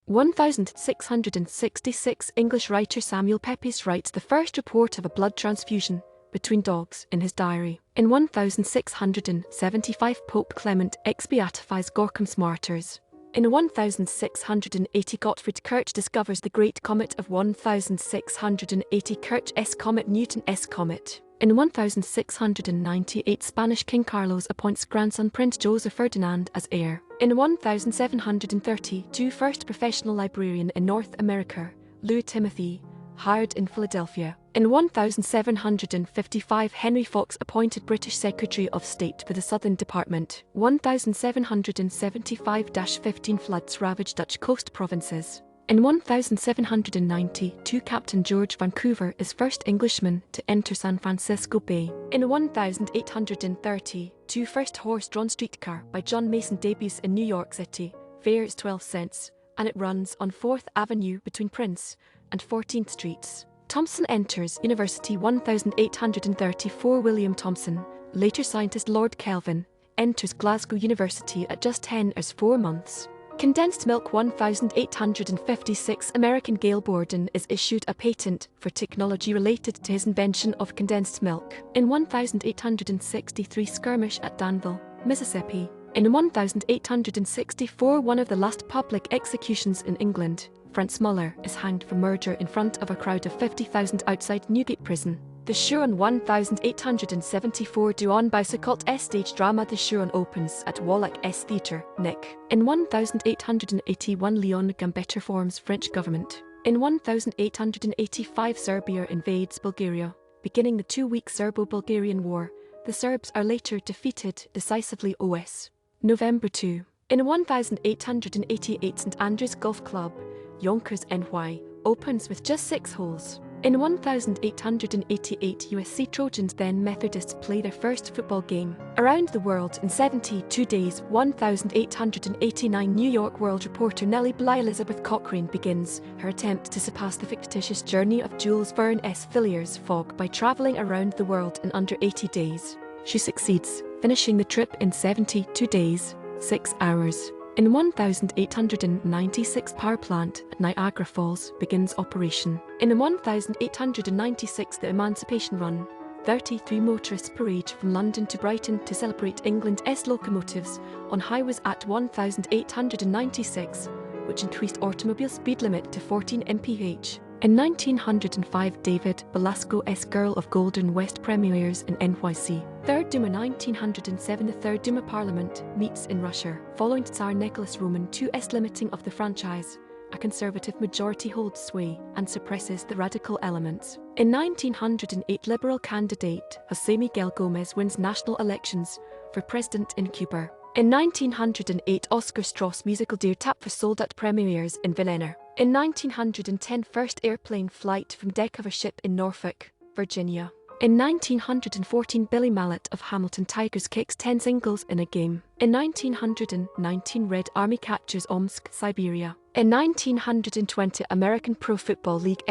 1666 English writer Samuel Pepys writes the first report of a blood transfusion between dogs in his diary. In 1675 Pope Clement X beatifies Gorkam's martyrs. In 1680 Gottfried Kirch discovers the Great Comet of 1680 Kirch S. Comet Newton S. Comet. In 1698 Spanish King Carlos appoints grandson Prince Jozef Ferdinand as heir. In 1732 first professional librarian in North America, Louis Timothy, hired in Philadelphia. In 1755 Henry Fox appointed British Secretary of State for the Southern Department. 1775-15 floods ravage Dutch coast provinces. In 1792 Captain George Vancouver is first Englishman to enter San Francisco Bay. In 1832 first horse-drawn streetcar by John Mason debuts in New York City. Fare is 12 cents, and it runs on 4th Avenue between Prince and 14th Streets. Thomson Enters University 1834 William Thomson, later scientist Lord Kelvin, enters Glasgow University at just 10 years 4 months. Condensed Milk 1856 American Gail Borden is issued a patent for technology related to his invention of condensed milk. In 1863 Skirmish at Danville, Mississippi. In 1864 one of the last public executions in England, Franz Muller is hanged for murder in front of a crowd of 50,000 outside Newgate Prison. The Shaughraun 1874 Dion Boucicault stage drama The Shaughraun opens at Wallack Theatre, Nick. In 1881 Leon Gambetta forms French government. In 1885 Serbia invades Bulgaria, beginning the 2-week Serbo-Bulgarian War. The Serbs are later defeated decisively. OS. November 2. In 1888 St Andrews Golf Club, Yonkers NY, opens with just 6 holes. In 1888 USC Trojans then Methodists play their first football game. Around the world in 72 days 1889 New York World reporter Nellie Bly Elizabeth Cochrane begins her attempt to surpass the fictitious journey of Jules Verne S. Villiers Fogg by travelling around the world in under 80 days. She succeeds, finishing the trip in 72 days, 6 hours. In 1896 power plant at Niagara Falls begins operation. In 1896 the Emancipation Run, 33 motorists parade from London to Brighton to celebrate England's locomotives on highways at 1896, which increased automobile speed limit to 14 mph. In 1905 David Belasco's Girl of Golden West premieres in NYC. Third Duma 1907 The Third Duma Parliament meets in Russia. Following Tsar Nicholas II's limiting of the franchise, a conservative majority holds sway and suppresses the radical elements. In 1908 Liberal candidate Jose Miguel Gomez wins national elections for president in Cuba. In 1908 Oscar Strauss musical Der Tap for sold-out premieres in Vienna. In 1910 first airplane flight from deck of a ship in Norfolk, Virginia. In 1914 Billy Mallett of Hamilton Tigers kicks 10 singles in a game. In 1919 Red Army captures Omsk, Siberia. In 1920 American Pro Football League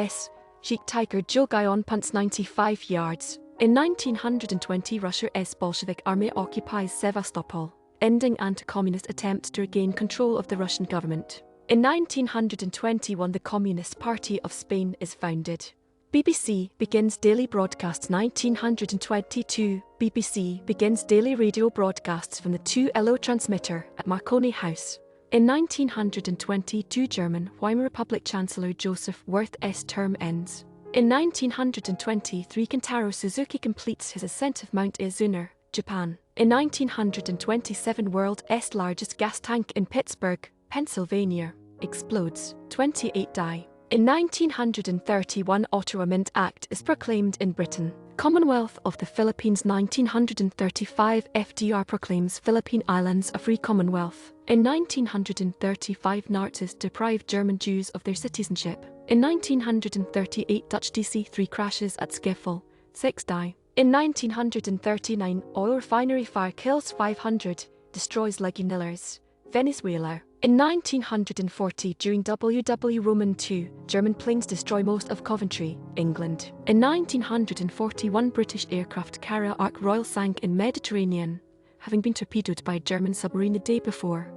Sheik Tiger Joe Guyon punts 95 yards. In 1920 Russia's Bolshevik army occupies Sevastopol, ending anti-communist attempts to regain control of the Russian government. In 1921 the Communist Party of Spain is founded. BBC begins daily broadcasts 1922 BBC begins daily radio broadcasts from the 2LO transmitter at Marconi House. In 1922 German Weimar Republic Chancellor Joseph Worth's term ends. In 1923 Kentaro Suzuki completes his ascent of Mount Iizuna, Japan. In 1927 world's largest gas tank in Pittsburgh, Pennsylvania, explodes. 28 die. In 1931 Ottawa Mint Act is proclaimed in Britain. Commonwealth of the Philippines 1935 FDR proclaims Philippine Islands a free commonwealth. In 1935 Nazis deprive German Jews of their citizenship. In 1938 Dutch DC-3 crashes at Schiphol, 6 die. In 1939 oil refinery fire kills 500, destroys legionnaires, Venezuela. In 1940 during WW II, German planes destroy most of Coventry, England. In 1941 British aircraft carrier Ark Royal sank in Mediterranean, having been torpedoed by a German submarine the day before.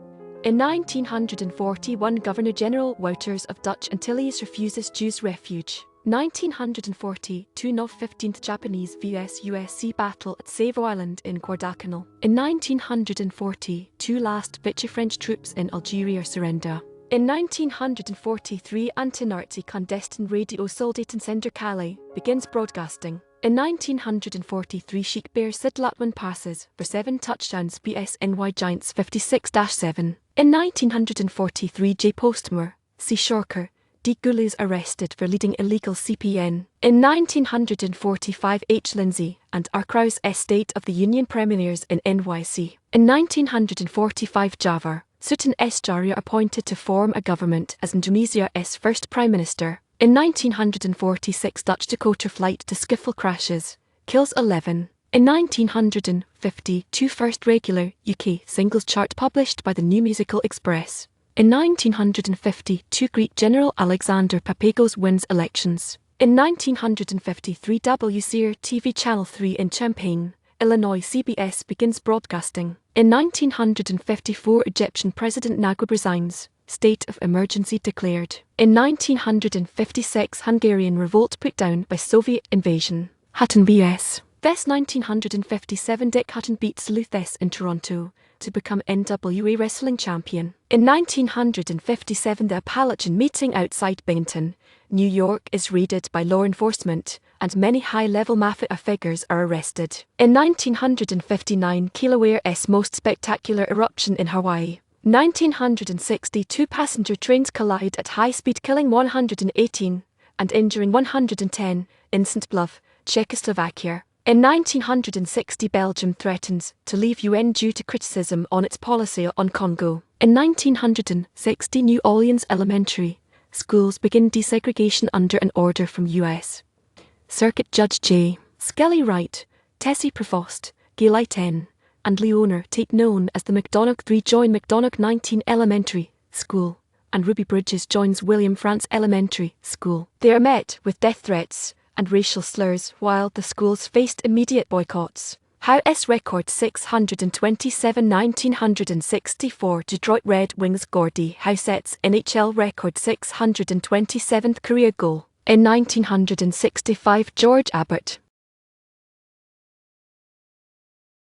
In 1941, Governor-General Wouters of Dutch Antilles refuses Jews refuge. 1942 Nov 15th Japanese vs USC battle at Savo Island in Guadalcanal. In 1942 last Vichy French troops in Algeria surrender. In 1943 anti-Nazi clandestine radio Soldaten Sender Calais begins broadcasting. In 1943 Sheikh Bear Sid Latwin passes for 7 touchdowns BS NY Giants 56-7. In 1943 J. Postmer, C. Shorker, D. Goulet arrested for leading illegal CPN. In 1945 H. Lindsay and R. Krause State of the Union premieres in NYC. In 1945 Java, Sultan S. Jaria appointed to form a government as Indonesia's first prime minister. In 1946 Dutch Dakota flight to Schiphol crashes, kills 11. In 1952 first regular UK singles chart published by the New Musical Express. In 1952 Greek General Alexander Papagos wins elections. In 1953 WCR TV Channel 3 in Champaign, Illinois CBS begins broadcasting. In 1954 Egyptian President Naguib resigns, state of emergency declared. In 1956 Hungarian revolt put down by Soviet invasion. Hutton vs. Thess 1957 Dick Hutton beats Luthess in Toronto to become NWA wrestling champion. In 1957 the Appalachian meeting outside Binghamton, New York is raided by law enforcement, and many high-level mafia figures are arrested. In 1959 Kilauea's most spectacular eruption in Hawaii. 1962 passenger trains collide at high speed killing 118 and injuring 110 in St. Bluff, Czechoslovakia. In 1960 Belgium threatens to leave UN due to criticism on its policy on Congo. In 1960 New Orleans elementary schools begin desegregation under an order from U.S. Circuit Judge J. Skelly Wright, Tessie Prevost, Gilai 10, and Leonor Tate known as the McDonogh 3 join McDonogh 19 Elementary School, and Ruby Bridges joins William Frantz Elementary School. They are met with death threats and racial slurs while the schools faced immediate boycotts. House record 627 1964 Detroit Red Wings Gordie Howe sets NHL record 627th career goal. In 1965 George Abbott,